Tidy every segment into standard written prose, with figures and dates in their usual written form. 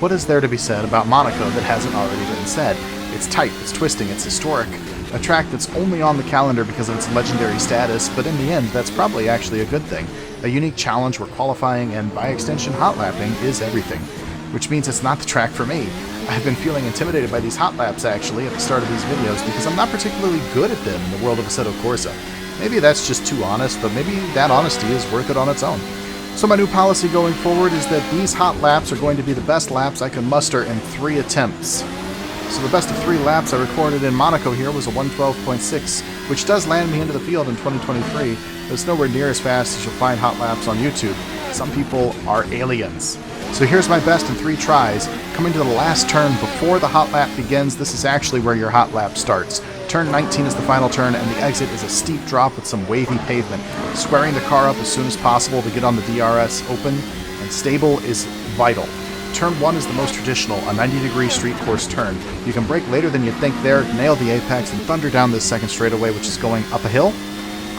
What is there to be said about Monaco that hasn't already been said? It's tight, it's twisting, it's historic. A track that's only on the calendar because of its legendary status, but in the end, that's probably actually a good thing. A unique challenge where qualifying and, by extension, hot lapping is everything. Which means it's not the track for me. I've been feeling intimidated by these hot laps, actually, at the start of these videos because I'm not particularly good at them in the world of Assetto Corsa. Maybe that's just too honest, but maybe that honesty is worth it on its own. So my new policy going forward is that these hot laps are going to be the best laps I can muster in 3 attempts. So the best of 3 laps I recorded in Monaco here was a 112.6, which does land me into the field in 2023, but it's nowhere near as fast as you'll find hot laps on YouTube. Some people are aliens. So here's my best in 3 tries. Coming to the last turn before the hot lap begins, this is actually where your hot lap starts. Turn 19 is the final turn, and the exit is a steep drop with some wavy pavement. Squaring the car up as soon as possible to get on the DRS open and stable is vital. Turn 1 is the most traditional, a 90-degree street course turn. You can brake later than you'd think there, nail the apex, and thunder down this second straightaway, which is going up a hill.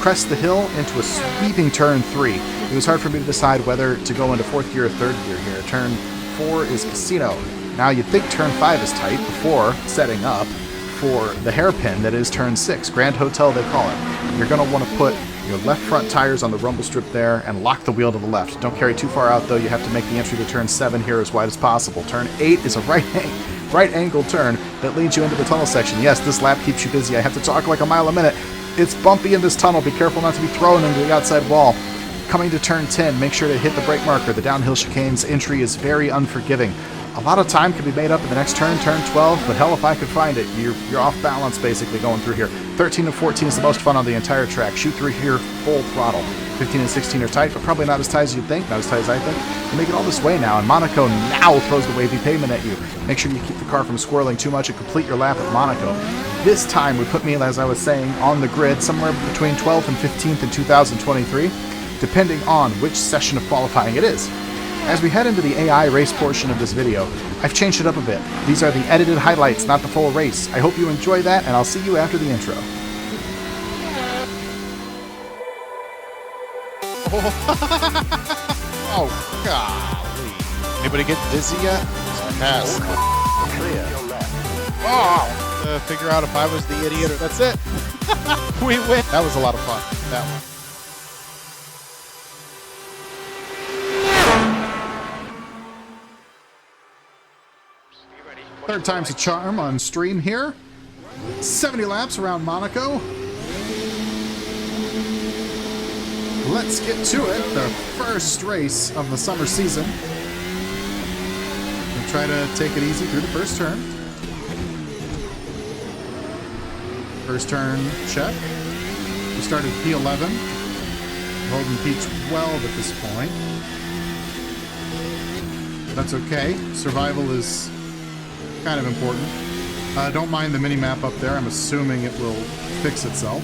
Crest the hill into a sweeping turn 3. It was hard for me to decide whether to go into 4th gear or 3rd gear here. Turn 4 is Casino. Now you'd think turn 5 is tight before setting up for the hairpin that is turn 6, Grand Hotel they call it. You're going to want to put your left front tires on the rumble strip there and lock the wheel to the left. Don't carry too far out though, you have to make the entry to turn 7 here as wide as possible. Turn 8 is a right angle turn that leads you into the tunnel section. Yes, this lap keeps you busy. I have to talk like a mile a minute. It's bumpy in this tunnel, be careful not to be thrown into the outside wall. Coming to turn 10, make sure to hit the brake marker. The downhill chicane's entry is very unforgiving. A lot of time can be made up in the next turn, turn 12, but hell if I could find it. You're off balance basically going through here. 13 and 14 is the most fun on the entire track. Shoot through here full throttle. 15 and 16 are tight, but probably not as tight as you'd think, not as tight as I think. You make it all this way now, and Monaco now throws the wavy pavement at you. Make sure you keep the car from swirling too much and complete your lap at Monaco. This time would put me, as I was saying, on the grid somewhere between 12th and 15th in 2023, depending on which session of qualifying it is. As we head into the AI race portion of this video, I've changed it up a bit. These are the edited highlights, not the full race. I hope you enjoy that, and I'll see you after the intro. Oh, golly. Anybody get dizzy yet? Sarcastic. Oh! Figure out if I was the idiot or that's it. We win. That was a lot of fun, that one. Third time's a charm on stream here. 70 laps around Monaco. Let's get to it. The first race of the summer season. We'll try to take it easy through the first turn. First turn, check. We started P11. Holding P12 at this point. That's okay. Survival is kind of important. Don't mind the mini-map up there. I'm assuming it will fix itself.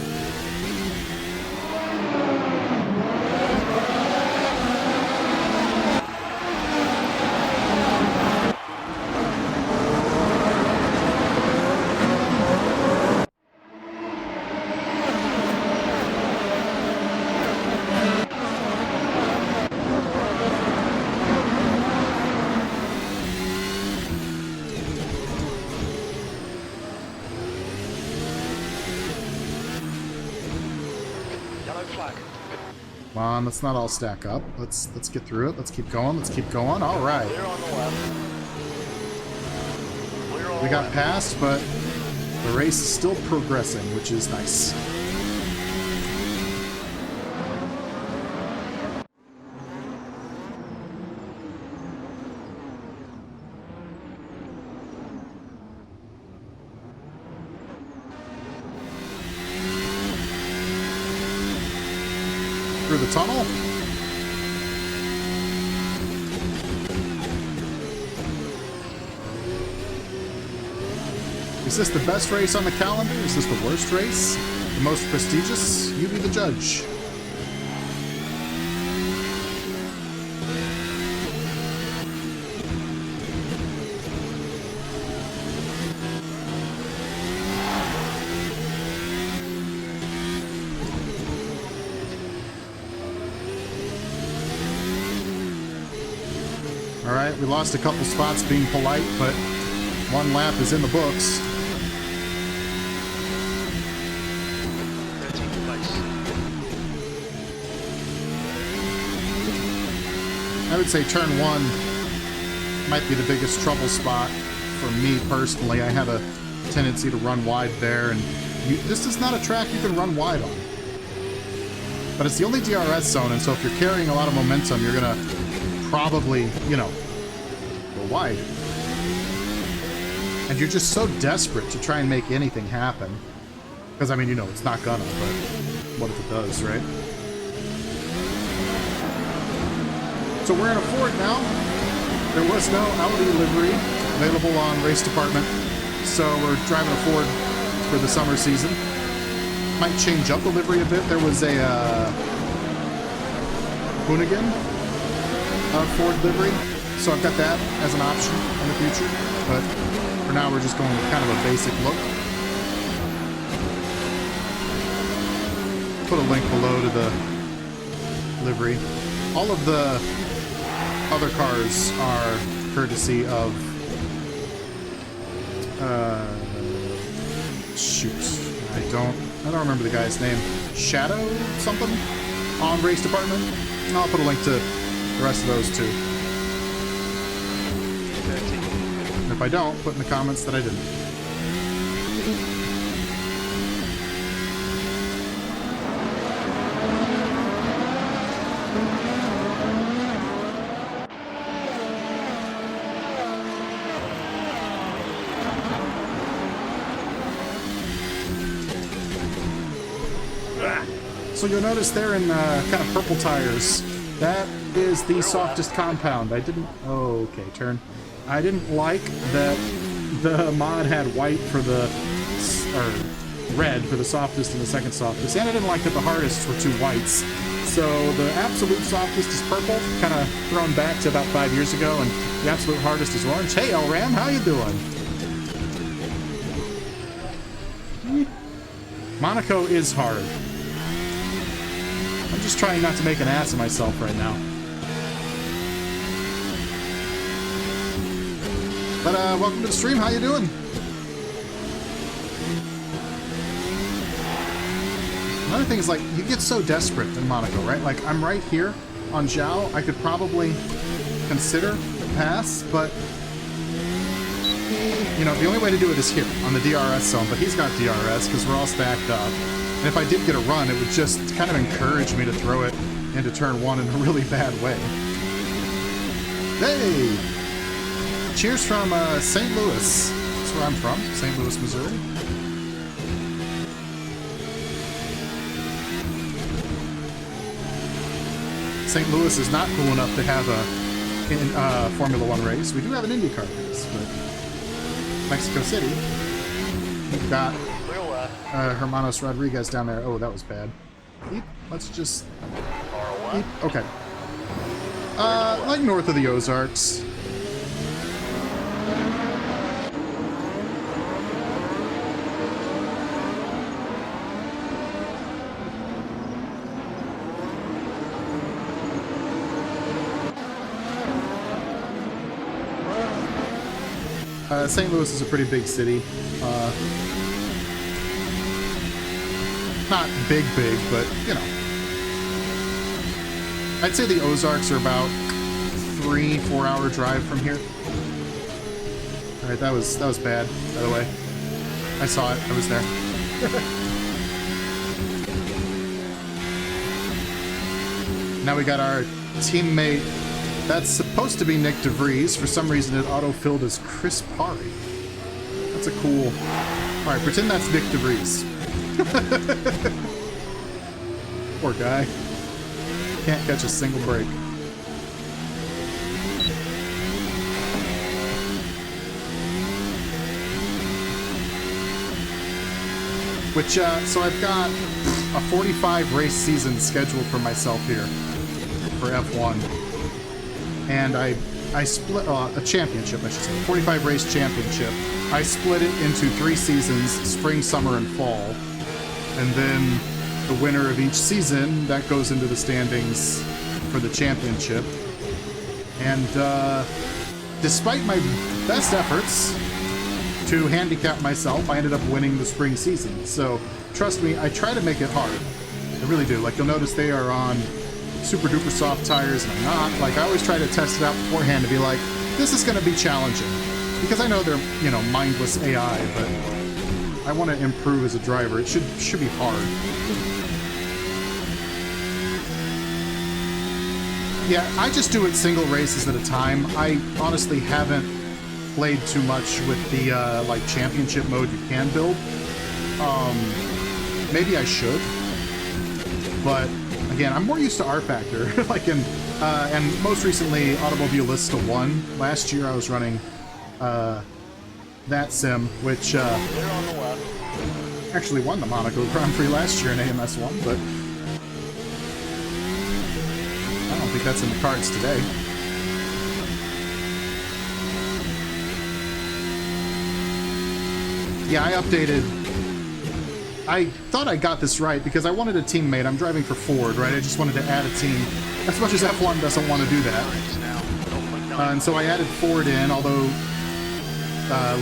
Come on, let's not all stack up. Let's get through it. Let's keep going. Let's keep going. All right. We got past, but the race is still progressing, which is nice. Through the tunnel. Is this the best race on the calendar? Is this the worst race? The most prestigious? You be the judge. Alright, Alright, we lost a couple spots being polite, but one lap is in the books. 13th place. I would say turn 1 might be the biggest trouble spot for me personally. I have a tendency to run wide there, and this is not a track you can run wide on. But it's the only DRS zone, and so if you're carrying a lot of momentum, you're gonna probably, you know, go wide. And you're just so desperate to try and make anything happen. Because, I mean, you know, it's not gonna, but what if it does, right? So we're in a Ford now. There was no Audi livery available on race department, so we're driving a Ford for the summer season. Might change up the livery a bit. There was a Hoonigan Ford livery, so I've got that as an option in the future, but for now we're just going with kind of a basic look. Put a link below to the livery. All of the other cars are courtesy of shoot, I don't remember the guy's name. Shadow something on race department. I'll put a link to the rest of those too. 13th. And if I don't, put in the comments that I didn't. So you'll notice they're in kind of purple tires. That is the softest compound. I didn't... Oh, okay, turn. I didn't like that the mod had white for the... or red for the softest and the second softest. And I didn't like that the hardest were two whites. So the absolute softest is purple, kind of thrown back to about 5 years ago, and the absolute hardest is orange. Hey, LRAM, how you doing? Monaco is hard. I'm just trying not to make an ass of myself right now. But welcome to the stream. How you doing? Another thing is, like, you get so desperate in Monaco, right? Like, I'm right here on Zhao. I could probably consider the pass, but you know, the only way to do it is here on the DRS zone. But he's got DRS because we're all stacked up. And if I did get a run, it would just kind of encourage me to throw it into turn 1 in a really bad way. Hey! Cheers from St. Louis. That's where I'm from, St. Louis, Missouri. St. Louis is not cool enough to have a Formula 1 race. We do have an IndyCar race, but Mexico City, we've got Hermanos Rodriguez down there. Oh, that was bad. Eep. Let's just... Eep. Okay. Like north of the Ozarks. St. Louis is a pretty big city. Not big, but, you know. I'd say the Ozarks are about 3-4 hour drive from here. Alright, that was bad, by the way. I saw it. I was there. Now we got our teammate. That's supposed to be Nick DeVries. For some reason, it auto-filled as Chris Parry. That's a cool... Alright, pretend that's Nick DeVries. Poor guy. Can't catch a single break. Which, so I've got a 45 race season scheduled for myself here for F1. And I split, a championship, I should say, 45 race championship. I split it into 3 seasons, spring, summer, and fall. And then the winner of each season, that goes into the standings for the championship. And despite my best efforts to handicap myself, I ended up winning the spring season. So trust me, I try to make it hard. I really do. Like, you'll notice they are on super duper soft tires and I'm not. Like, I always try to test it out beforehand to be like, this is going to be challenging. Because I know they're, you know, mindless AI, but I want to improve as a driver. It should be hard. Yeah, I just do it single races at a time. I honestly haven't played too much with the like championship mode you can build. Maybe I should, but again, I'm more used to R Factor. Like and most recently Automobilista 1. Last year I was running that sim, which actually won the Monaco Grand Prix last year in AMS 1, but I don't think that's in the cards today. Yeah, I updated. I thought I got this right because I wanted a teammate. I'm driving for Ford, right? I just wanted to add a team. As much as F1 doesn't want to do that. And so I added Ford in, although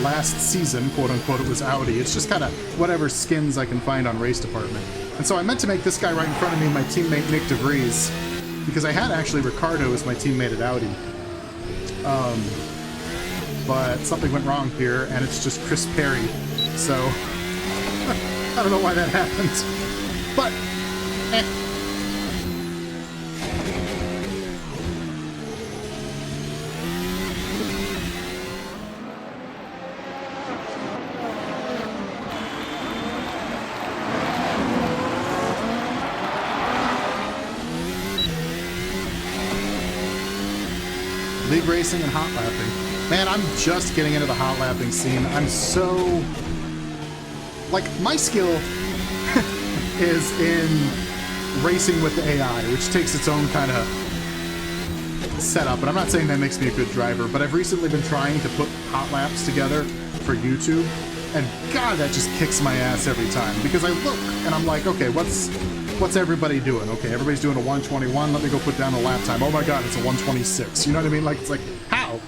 last season, quote unquote, it was Audi. It's just kind of whatever skins I can find on Race Department. And so I meant to make this guy right in front of me my teammate Nick DeVries, because I had actually Ricardo as my teammate at Audi. But something went wrong here, and it's just Chris Perry. So, I don't know why that happened. But, league racing and hot lapping. Man, I'm just getting into the hot lapping scene. I'm so... Like, my skill is in racing with the AI, which takes its own kind of setup. And I'm not saying that makes me a good driver, but I've recently been trying to put hot laps together for YouTube. And God, that just kicks my ass every time. Because I look and I'm like, okay, what's everybody doing? Okay, everybody's doing a 121. Let me go put down a lap time. Oh my God, it's a 126. You know what I mean? Like, it's like, how?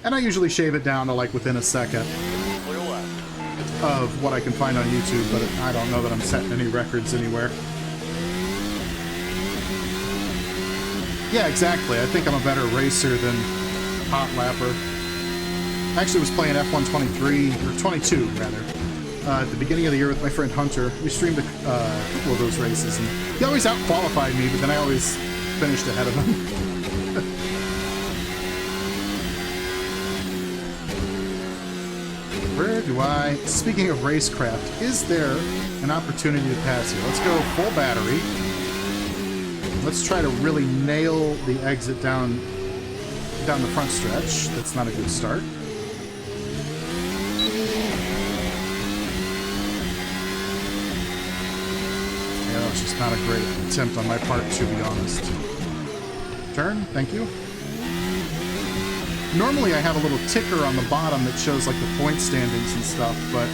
And I usually shave it down to like within a second of what I can find on YouTube, but I don't know that I'm setting any records anywhere. Yeah, exactly. I think I'm a better racer than hot lapper. I actually was playing F1 23, or 22 rather, at the beginning of the year with my friend Hunter. We streamed a couple of those races, and he always out-qualified me, but then I always finished ahead of him. Where do I... Speaking of racecraft, is there an opportunity to pass here? Let's go full battery. Let's try to really nail the exit down the front stretch. That's not a good start. Yeah, that was just not a great attempt on my part, to be honest. Turn, thank you. Normally I have a little ticker on the bottom that shows like the point standings and stuff, but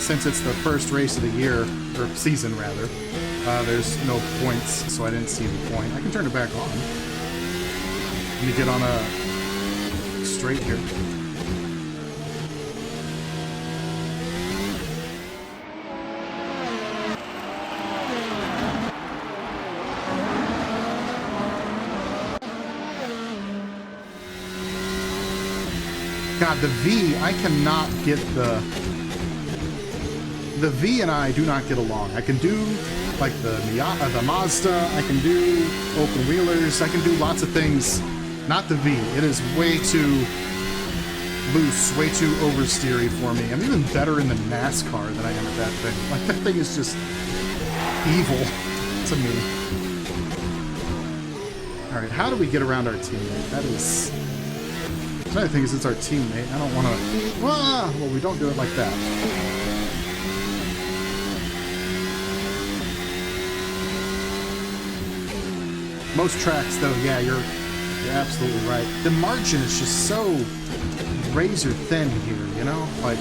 since it's the first race of the year, or season rather, there's no points, so I didn't see the point. I can turn it back on. Let me get on a straight here. God, the V, I cannot get the V and I do not get along. I can do like the Mazda, I can do open wheelers, I can do lots of things. Not the V. It is way too loose, way too oversteery for me. I'm even better in the NASCAR than I am at that thing. Like, that thing is just evil to me. All right, how do we get around our teammate? That is... Another thing is it's our teammate. I don't want to... Well, we don't do it like that. Most tracks, though, yeah, you're absolutely right. The margin is just so razor thin here, you know? Like...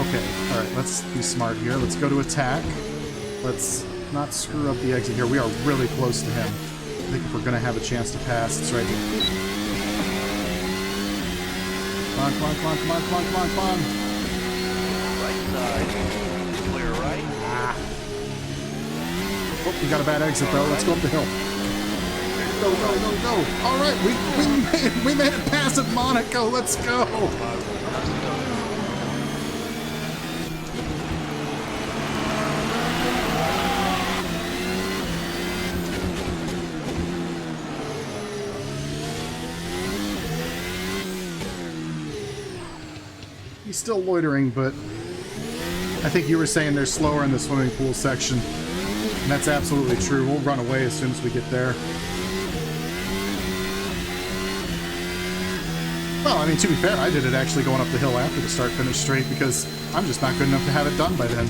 Okay, alright, let's be smart here. Let's go to attack. Let's not screw up the exit here. We are really close to him. I think if we're going to have a chance to pass, it's right here. Come on, come on, come on, come on, come on, come on, come on. Right side. Clear right. Oh, we got a bad exit though. Let's go up the hill. Go, go, go, go. All right, we made it past at Monaco. Let's go. He's still loitering, but I think you were saying they're slower in the swimming pool section. And that's absolutely true. We'll run away as soon as we get there. Well, I mean, to be fair, I did it actually going up the hill after the start-finish straight because I'm just not good enough to have it done by then.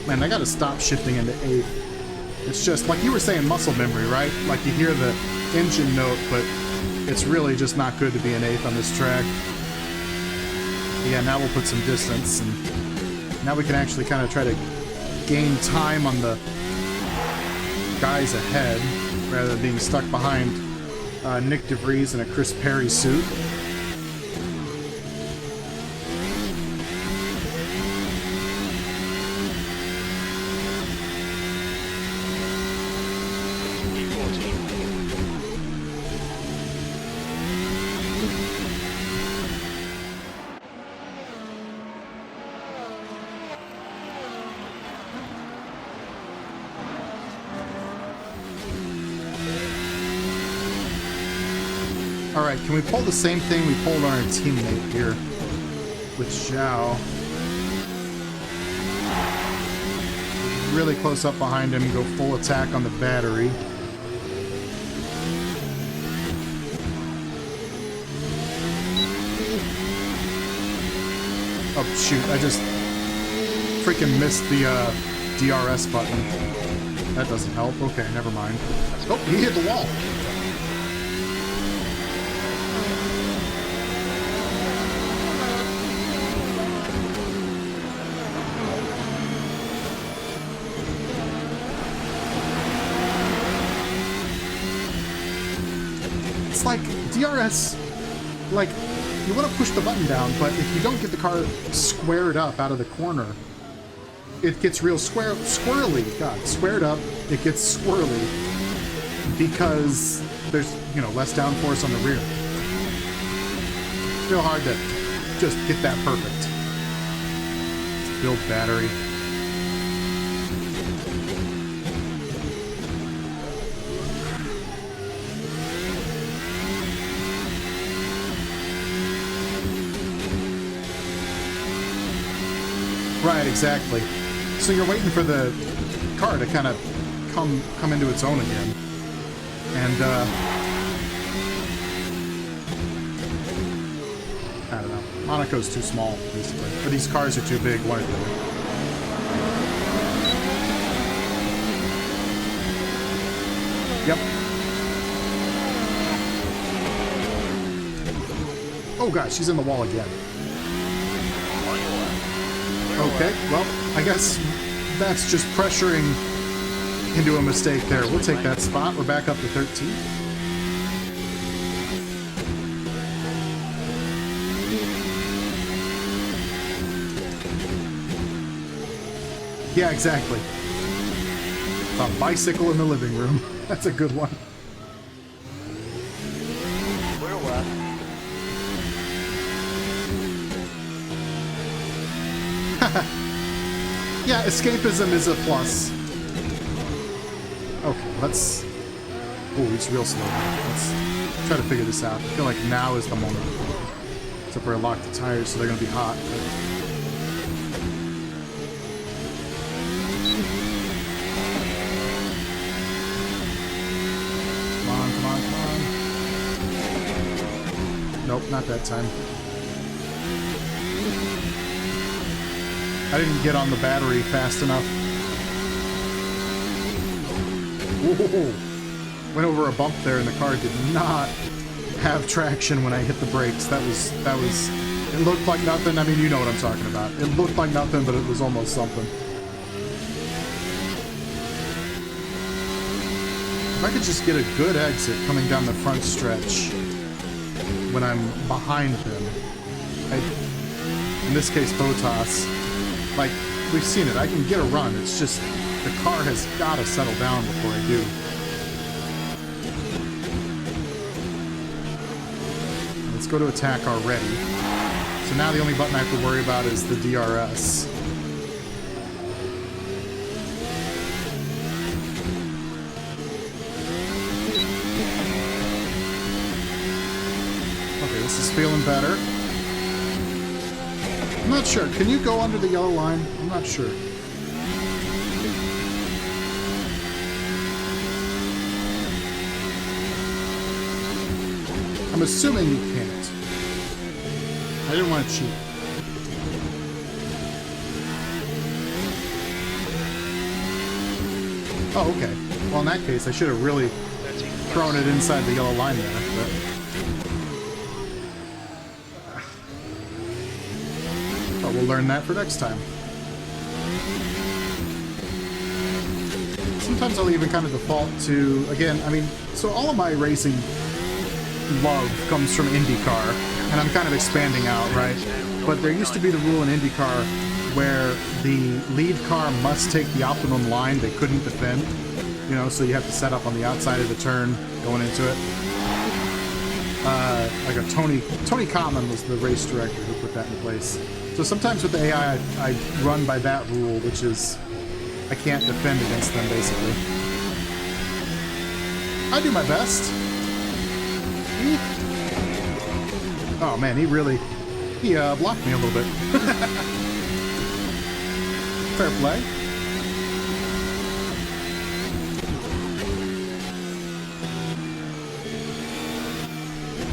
Man, I gotta stop shifting into 8th. It's just, like you were saying, muscle memory, right? Like you hear the engine note, but it's really just not good to be in 8th on this track. Yeah, now we'll put some distance, and now we can actually kind of try to gain time on the guys ahead, rather than being stuck behind Nick DeVries in a Chris Perry suit. Alright, can we pull the same thing we pulled on our teammate here with Zhao? Really close up behind him, go full attack on the battery. Oh shoot, I just freaking missed the DRS button. That doesn't help. Okay, never mind. Oh, he hit the wall. It's like DRS, like you want to push the button down, but if you don't get the car squared up out of the corner, it gets real squirrely. God, squared up, it gets swirly because there's, you know, less downforce on the rear. It's real hard to just get that perfect. Let's build battery. Right, exactly. So you're waiting for the car to kind of come into its own again. And, I don't know. Monaco's too small, basically. Or these cars are too big, one or the other. Yep. Oh gosh, she's in the wall again. Okay, well, I guess that's just pressuring into a mistake there. We'll take that spot. We're back up to 13. Yeah, exactly. A bicycle in the living room. That's a good one. Clear left. Yeah, escapism is a plus. Okay, let's... Oh, he's real slow. Let's try to figure this out. I feel like now is the moment. Except for I locked the tires, so they're going to be hot. But... Come on, come on, come on. Nope, not that time. I didn't get on the battery fast enough. Whoa! Went over a bump there and the car did not have traction when I hit the brakes. That was, it looked like nothing. I mean, you know what I'm talking about. It looked like nothing, but it was almost something. If I could just get a good exit coming down the front stretch. when I'm behind them. In this case, Botas. Like, we've seen it. I can get a run. It's just the car has got to settle down before I do. Let's go to attack already. So now the only button I have to worry about is the DRS. Okay, this is feeling better. I'm not sure. Can you go under the yellow line? I'm not sure. I'm assuming you can't. I didn't want to cheat. Oh, okay. Well, in that case, I should have really thrown it inside the yellow line there. But... oh, we'll learn that for next time. Sometimes I'll even kind of default to, again, I mean, so all of my racing love comes from IndyCar, and I'm kind of expanding out, right? But there used to be the rule in IndyCar where the lead car must take the optimum line. They couldn't defend, you know, so you have to set up on the outside of the turn going into it. Like a Tony Common was the race director who put that in place. So sometimes with the AI, I run by that rule, which is I can't defend against them, basically. I do my best. Oh man, he blocked me a little bit. Fair play.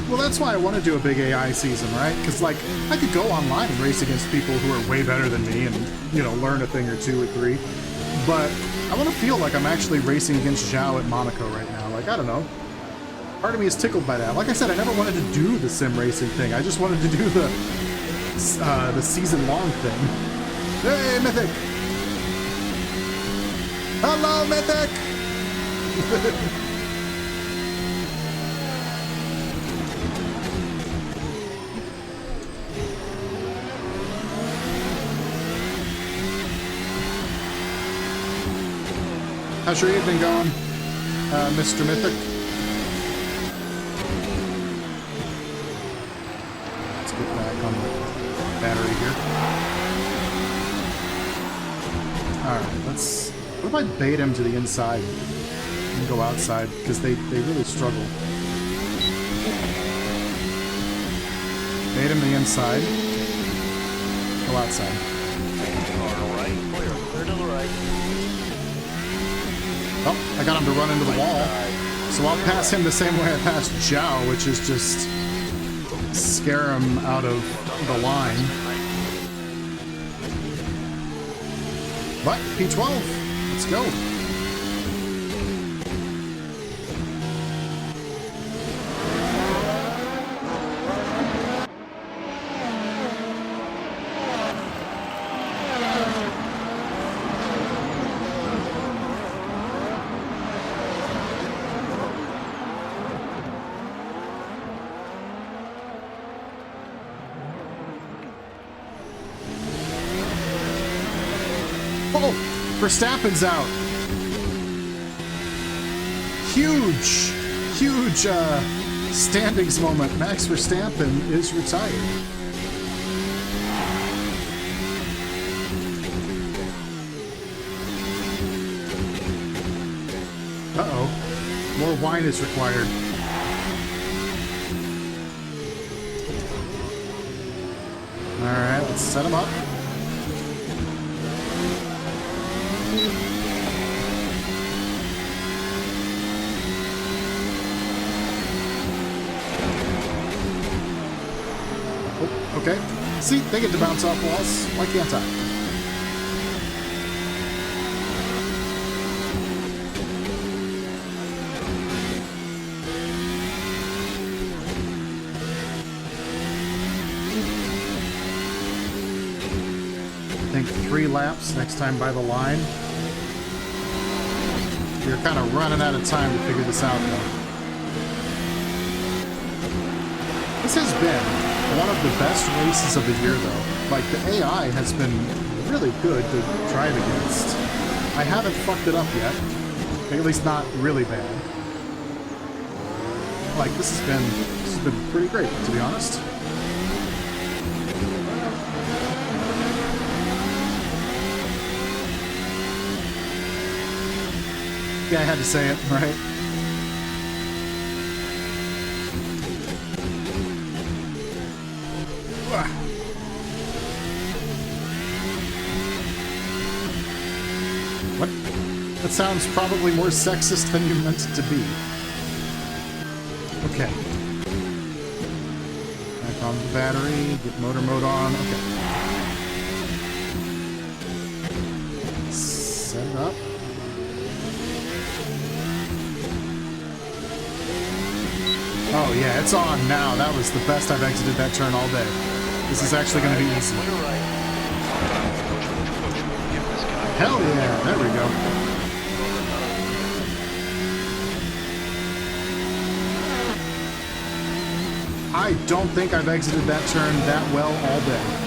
Well, that's why I want to do a big AI season, right? Because, like, I could go online and race against people who are way better than me and, you know, learn a thing or two or three. But I want to feel like I'm actually racing against Zhao at Monaco right now. Like, I don't know. Part of me is tickled by that. Like I said, I never wanted to do the sim racing thing. I just wanted to do the season-long thing. Hey, Mythic! Hello, Mythic! How's your evening going, Mr. Mythic? Let's get back on the battery here. Alright, let's... what if I bait him to the inside and go outside? Because they really struggle. Bait him to the inside. Go outside. Alright, clear to the right. Oh, I got him to run into the wall. So I'll pass him the same way I passed Zhao, which is just scare him out of the line. But P12, let's go. Oh, Verstappen's out. Huge standings moment. Max Verstappen is retired. Uh-oh. More wine is required. Alright, let's set him up. Oh, okay. See, they get to bounce off walls. Why can't I? I think 3 laps next time by the line. You're kind of running out of time to figure this out, though. This has been one of the best races of the year, though. Like, the AI has been really good to drive against. I haven't fucked it up yet. At least not really bad. Like, this has been pretty great, to be honest. Yeah, I had to say it, right? What? That sounds probably more sexist than you meant it to be. Okay. Back on the battery, get motor mode on, okay. Set it up. Oh yeah, it's on now. That was the best I've exited that turn all day. This is actually going to be easy. Hell yeah, there we go. I don't think I've exited that turn that well all day.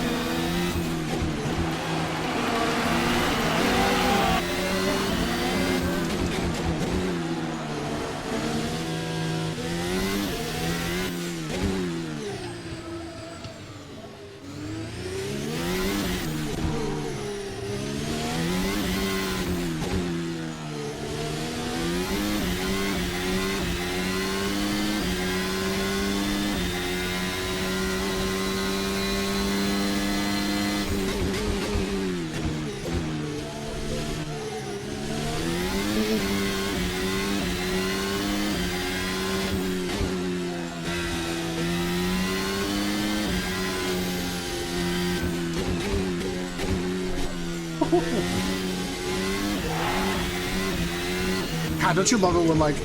God, don't you love it when, like,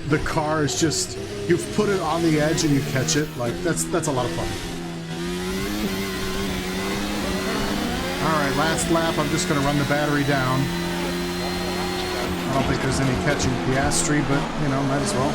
the car is just, you've put it on the edge and you catch it? Like, that's a lot of fun. Alright, last lap, I'm just gonna run the battery down. I don't think there's any catching Piastri, but, you know, might as well.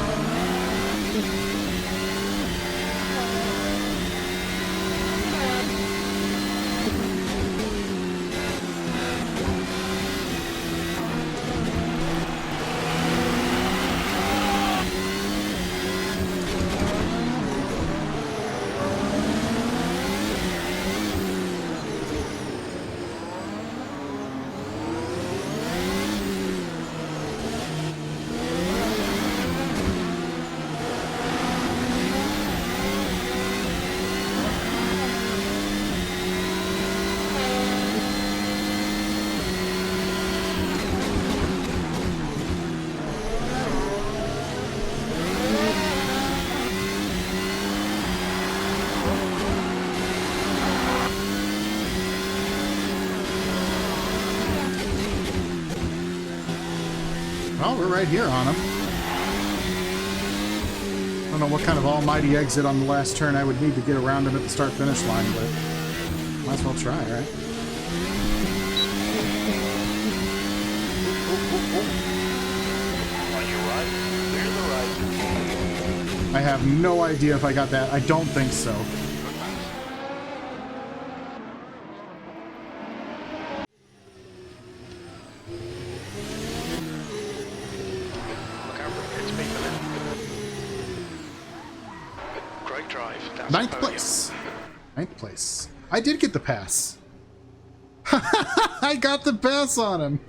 Well, we're right here on him. I don't know what kind of almighty exit on the last turn I would need to get around him at the start-finish line, but might as well try, right? On your right, clear the right. I have no idea if I got that. I don't think so. Ninth place. Ninth place. I did get the pass. I got the pass on him.